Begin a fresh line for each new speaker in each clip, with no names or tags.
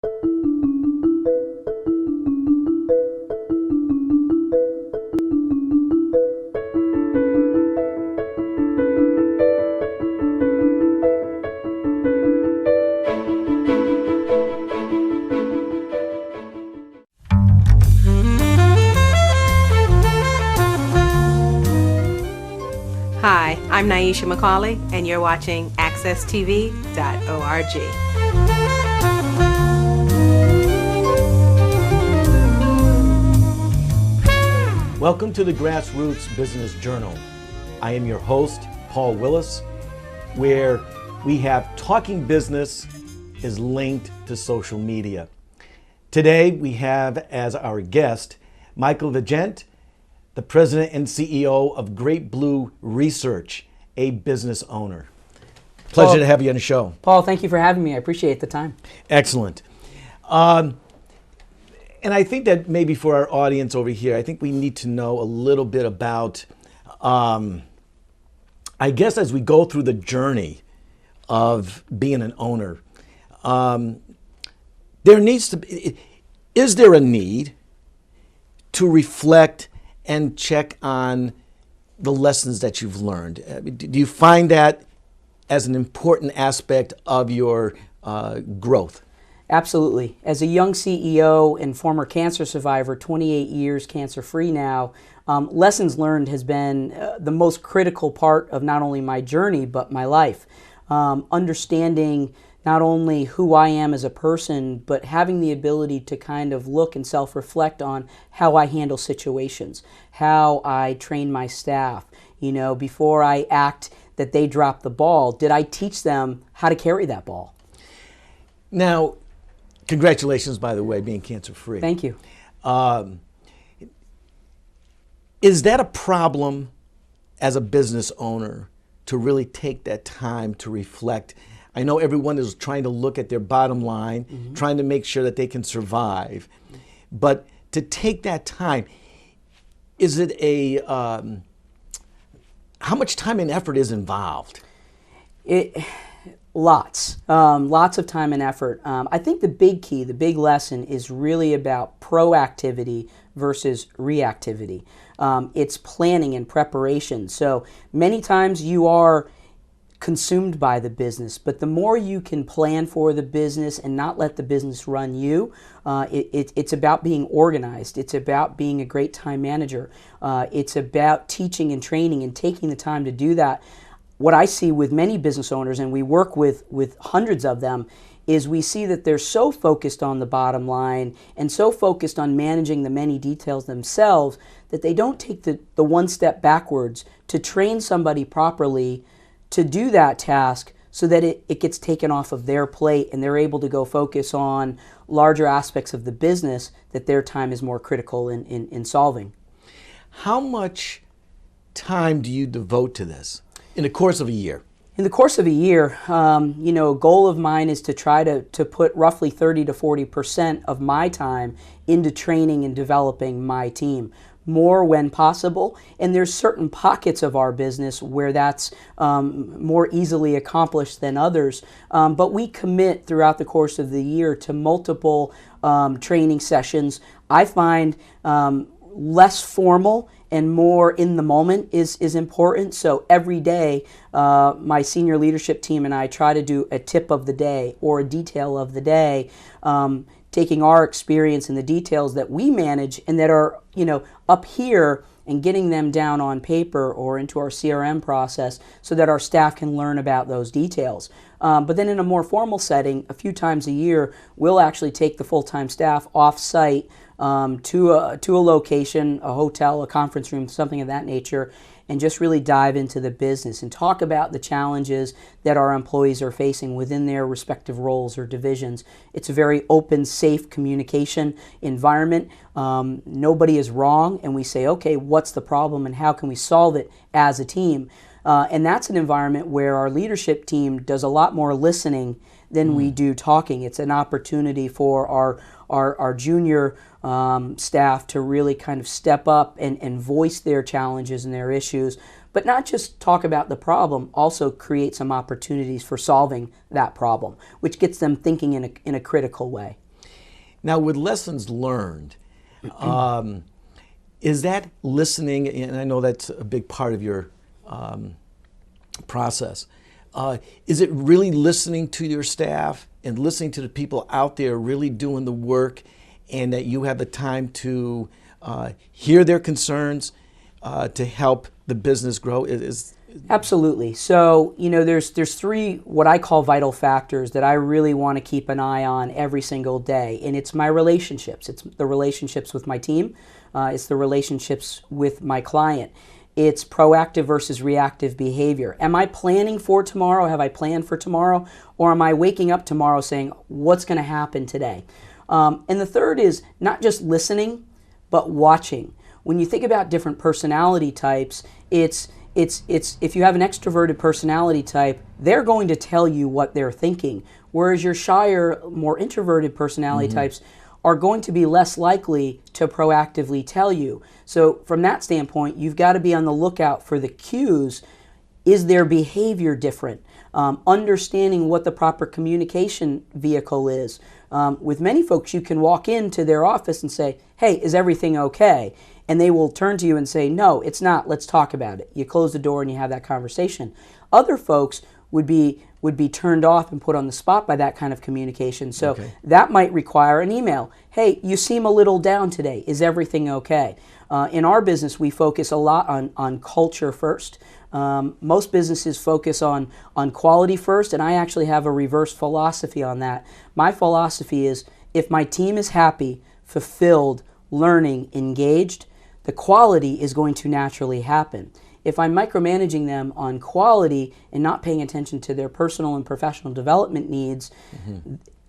Hi, I'm Nyesha McCauley, and you're watching AccessTV.org.
Welcome to the Grassroots Business Journal. I am your host, Paul Wilusz, where we have talking business is linked to social media. Today we have as our guest Michael Vigeant, the president and CEO of Great Blue Research, a business owner. Pleasure to have you on the show.
Paul, thank you for having me. I appreciate the time.
Excellent. And I think that maybe for our audience over here, I think we need to know a little bit about, I guess as we go through the journey of being an owner, there needs to be, is there a need to reflect and check on the lessons that you've learned? Do you find that as an important aspect of your growth?
Absolutely. As a young CEO and former cancer survivor, 28 years cancer-free now, lessons learned has been the most critical part of not only my journey, but my life. Understanding not only who I am as a person, but having the ability to kind of look and self-reflect on how I handle situations, how I train my staff. You know, before I act that they drop the ball, did I teach them how to carry that ball?
Now, congratulations, by the way, being cancer-free.
Thank you.
Is that a problem as a business owner to really take that time to reflect? I know everyone is trying to look at their bottom line, trying to make sure that they can survive. But to take that time, is it how much time and effort is involved?
Lots of time and effort. I think the big key, the big lesson is really about proactivity versus reactivity. It's planning and preparation. So many times you are consumed by the business, but the more you can plan for the business and not let the business run you, it's about being organized. It's about being a great time manager. It's about teaching and training and taking the time to do that. What I see with many business owners, and we work with hundreds of them, is we see that they're so focused on the bottom line and so focused on managing the many details themselves that they don't take the one step backwards to train somebody properly to do that task so that it gets taken off of their plate and they're able to go focus on larger aspects of the business that their time is more critical in solving.
How much time do you devote to this in the course of a year?
In the course of a year, a goal of mine is to try to put roughly 30 to 40% of my time into training and developing my team. More when possible, and there's certain pockets of our business where that's more easily accomplished than others, but we commit throughout the course of the year to multiple training sessions. I find less formal and more in the moment is important. So every day, my senior leadership team and I try to do a tip of the day or a detail of the day, taking our experience and the details that we manage and that are, up here and getting them down on paper or into our CRM process so that our staff can learn about those details. But then in a more formal setting, a few times a year, we'll actually take the full-time staff off-site to a location, a hotel, a conference room, something of that nature, and just really dive into the business and talk about the challenges that our employees are facing within their respective roles or divisions. It's a very open, safe communication environment. Nobody is wrong, and we say, okay, what's the problem and how can we solve it as a team? And that's an environment where our leadership team does a lot more listening than we do talking. It's an opportunity for our junior staff to really kind of step up and voice their challenges and their issues, but not just talk about the problem, also create some opportunities for solving that problem, which gets them thinking in a critical way.
Now, with lessons learned, is that listening, and I know that's a big part of your process, is it really listening to your staff and listening to the people out there really doing the work, and that you have the time to hear their concerns to help the business grow?
Absolutely. So, there's three what I call vital factors that I really want to keep an eye on every single day. And it's my relationships. It's the relationships with my team. It's the relationships with my client. It's proactive versus reactive behavior. Am I planning for tomorrow? Have I planned for tomorrow? Or am I waking up tomorrow saying, what's going to happen today? And the third is not just listening, but watching. When you think about different personality types, it's if you have an extroverted personality type, they're going to tell you what they're thinking. Whereas your shyer, more introverted personality types are going to be less likely to proactively tell you. So from that standpoint, you've got to be on the lookout for the cues. Is their behavior different? Understanding what the proper communication vehicle is. With many folks, you can walk into their office and say, hey, is everything okay? And they will turn to you and say, no, it's not. Let's talk about it. You close the door and you have that conversation. Other folks would be turned off and put on the spot by that kind of communication. So that might require an email. Hey, you seem a little down today. Is everything okay? In our business, we focus a lot on culture first. Most businesses focus on quality first, and I actually have a reverse philosophy on that. My philosophy is if my team is happy, fulfilled, learning, engaged, the quality is going to naturally happen. If I'm micromanaging them on quality and not paying attention to their personal and professional development needs,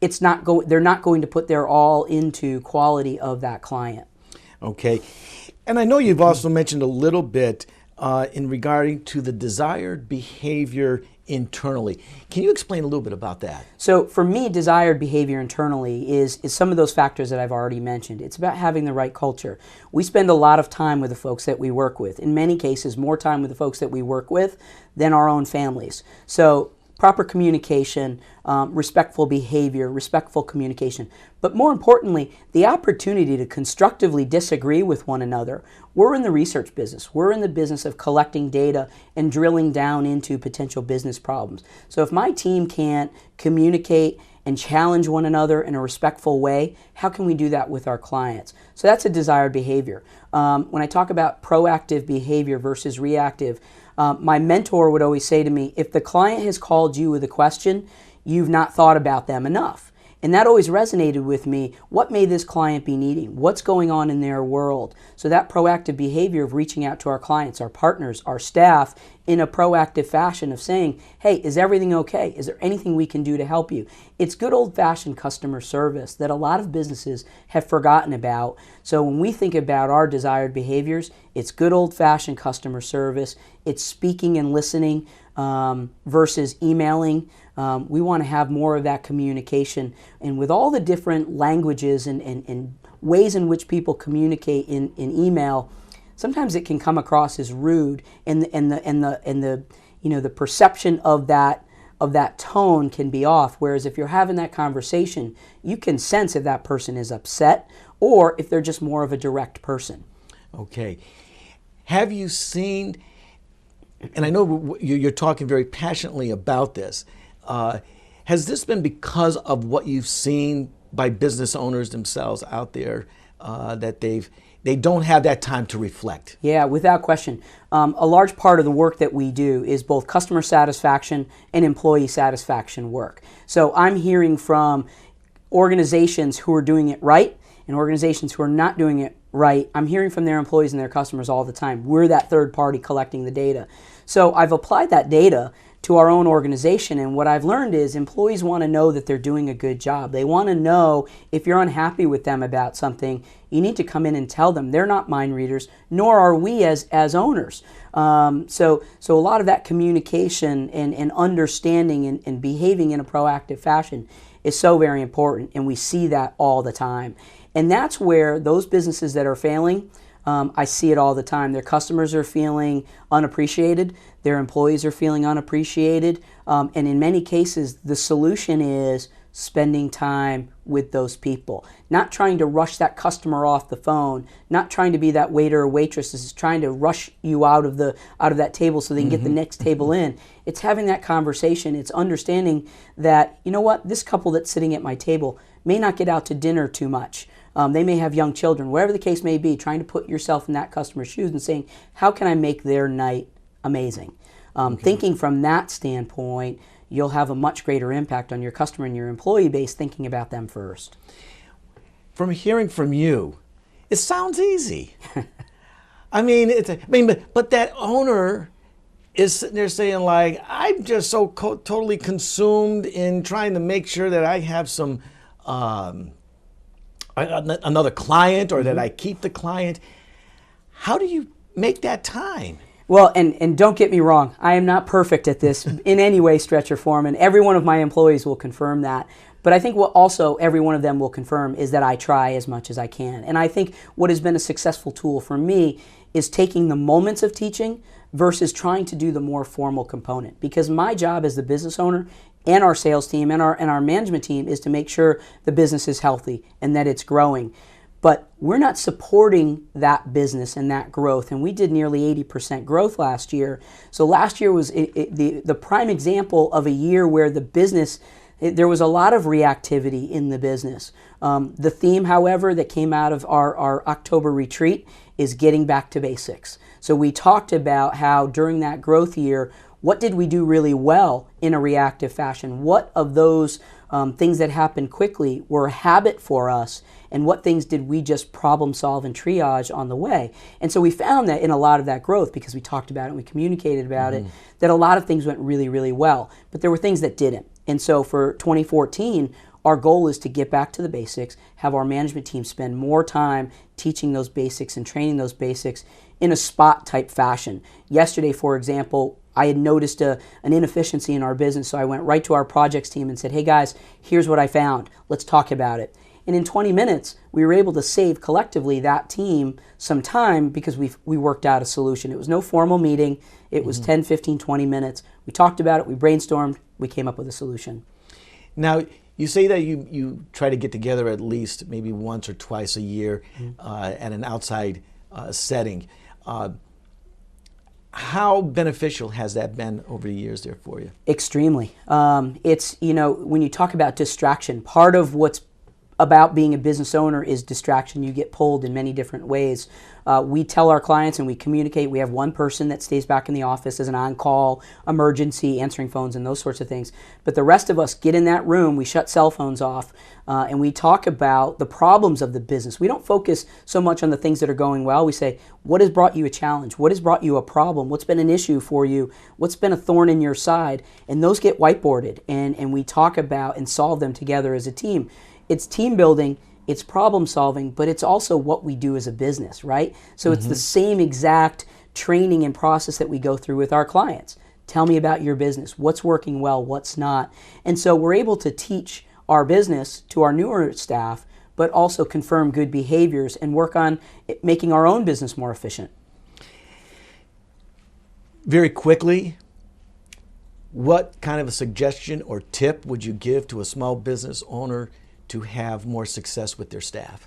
they're not going to put their all into quality of that client.
Okay. And I know you've also mentioned a little bit in regarding to the desired behavior internally. Can you explain a little bit about that?
So for me, desired behavior internally is some of those factors that I've already mentioned. It's about having the right culture. We spend a lot of time with the folks that we work with. In many cases, more time with the folks that we work with than our own families. So proper communication, respectful behavior, respectful communication. But more importantly, the opportunity to constructively disagree with one another. We're in the research business. We're in the business of collecting data and drilling down into potential business problems. So if my team can't communicate and challenge one another in a respectful way, how can we do that with our clients? So that's a desired behavior. When I talk about proactive behavior versus reactive, my mentor would always say to me, if the client has called you with a question, you've not thought about them enough. And that always resonated with me. What may this client be needing? What's going on in their world? So that proactive behavior of reaching out to our clients, our partners, our staff in a proactive fashion of saying, hey, is everything okay? Is there anything we can do to help you? It's good old-fashioned customer service that a lot of businesses have forgotten about. So when we think about our desired behaviors, it's good old-fashioned customer service. It's speaking and listening versus emailing. We want to have more of that communication. And with all the different languages and ways in which people communicate in email, sometimes it can come across as rude, and the perception of that tone can be off. Whereas if you're having that conversation, you can sense if that person is upset or if they're just more of a direct person.
Okay. Have you seen, and I know you're talking very passionately about this, has this been because of what you've seen by business owners themselves out there, that they don't have that time to reflect?
Yeah, without question. A large part of the work that we do is both customer satisfaction and employee satisfaction work. So I'm hearing from organizations who are doing it right and organizations who are not doing it right. I'm hearing from their employees and their customers all the time. We're that third party collecting the data. So I've applied that data to our own organization, and what I've learned is employees want to know that they're doing a good job. They want to know if you're unhappy with them about something, you need to come in and tell them. They're not mind readers, nor are we as owners. So a lot of that communication and understanding and behaving in a proactive fashion is so very important, and we see that all the time. And that's where those businesses that are failing, I see it all the time. Their customers are feeling unappreciated. Their employees are feeling unappreciated. And in many cases, the solution is spending time with those people, not trying to rush that customer off the phone, not trying to be that waiter or waitress is trying to rush you out of that table so they can get the next table in. It's having that conversation. It's understanding that, you know what, this couple that's sitting at my table may not get out to dinner too much. They may have young children, whatever the case may be, trying to put yourself in that customer's shoes and saying, how can I make their night amazing? Thinking from that standpoint, you'll have a much greater impact on your customer and your employee base, thinking about them first.
From hearing from you, it sounds easy. But that owner is sitting there saying, like, I'm just so totally consumed in trying to make sure that I have some another client, or that I keep the client. How do you make that time?
Well, and don't get me wrong, I am not perfect at this in any way, stretch, or form, and every one of my employees will confirm that. But I think what also every one of them will confirm is that I try as much as I can. And I think what has been a successful tool for me is taking the moments of teaching versus trying to do the more formal component. Because my job as the business owner and our sales team and our management team is to make sure the business is healthy and that it's growing. But we're not supporting that business and that growth, and we did nearly 80% growth last year. So last year was the prime example of a year where the business, there was a lot of reactivity in the business. The theme, however, that came out of our October retreat is getting back to basics. So we talked about how during that growth year, what did we do really well in a reactive fashion? What of those things that happened quickly were a habit for us, and what things did we just problem solve and triage on the way? And so we found that in a lot of that growth, because we talked about it and we communicated about it, that a lot of things went really, really well, but there were things that didn't. And so for 2014, our goal is to get back to the basics, have our management team spend more time teaching those basics and training those basics in a spot type fashion. Yesterday, for example, I had noticed an inefficiency in our business, so I went right to our projects team and said, hey guys, here's what I found. Let's talk about it. And in 20 minutes, we were able to save collectively that team some time because we worked out a solution. It was no formal meeting. It was 10, 15, 20 minutes. We talked about it. We brainstormed. We came up with a solution.
Now, you say that you try to get together at least maybe once or twice a year at an outside setting. How beneficial has that been over the years there for you?
Extremely. It's, when you talk about distraction, part of what's about being a business owner is distraction. You get pulled in many different ways. We tell our clients and we communicate. We have one person that stays back in the office as an on-call, emergency, answering phones and those sorts of things. But the rest of us get in that room, we shut cell phones off, and we talk about the problems of the business. We don't focus so much on the things that are going well. We say, what has brought you a challenge? What has brought you a problem? What's been an issue for you? What's been a thorn in your side? And those get whiteboarded, and we talk about and solve them together as a team. It's team building, it's problem solving, but it's also what we do as a business, right? So it's the same exact training and process that we go through with our clients. Tell me about your business. What's working well, what's not? And so we're able to teach our business to our newer staff, but also confirm good behaviors and work on making our own business more efficient.
Very quickly, what kind of a suggestion or tip would you give to a small business owner to have more success with their staff?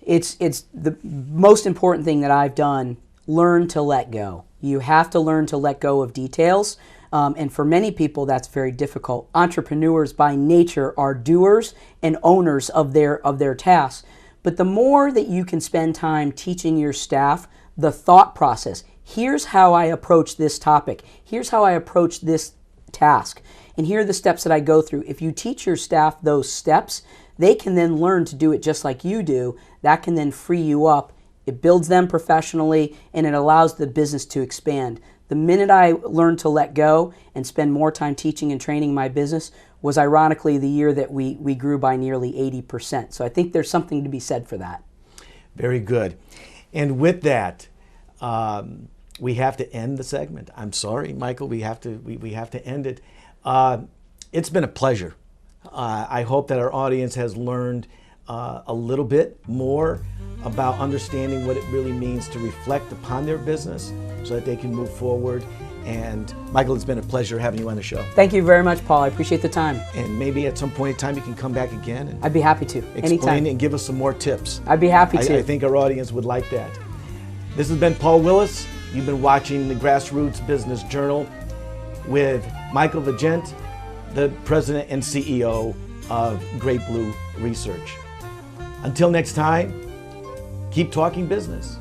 It's the most important thing that I've done. Learn to let go. You have to learn to let go of details, and for many people that's very difficult. Entrepreneurs by nature are doers and owners of their tasks. But the more that you can spend time teaching your staff the thought process, here's how I approach this topic, here's how I approach this task, and here are the steps that I go through. If you teach your staff those steps, they can then learn to do it just like you do. That can then free you up. It builds them professionally, and it allows the business to expand. The minute I learned to let go and spend more time teaching and training my business was ironically the year that we grew by nearly 80%. So I think there's something to be said for that.
Very good. And with that, we have to end the segment. I'm sorry, Michael, we have to end it. It's been a pleasure. I hope that our audience has learned a little bit more about understanding what it really means to reflect upon their business so that they can move forward And Michael, it's been a pleasure having you on the show.
Thank you very much, Paul. I appreciate the time.
And maybe at some point in time you can come back again and
I'd be happy to.
explain
Anytime.
and give us some more tips.
I'd be happy to.
I think our audience would like that. This has been Paul Wilusz. You've been watching the Grassroots Business Journal with Michael Vigeant, the President and CEO of Great Blue Research. Until next time, keep talking business.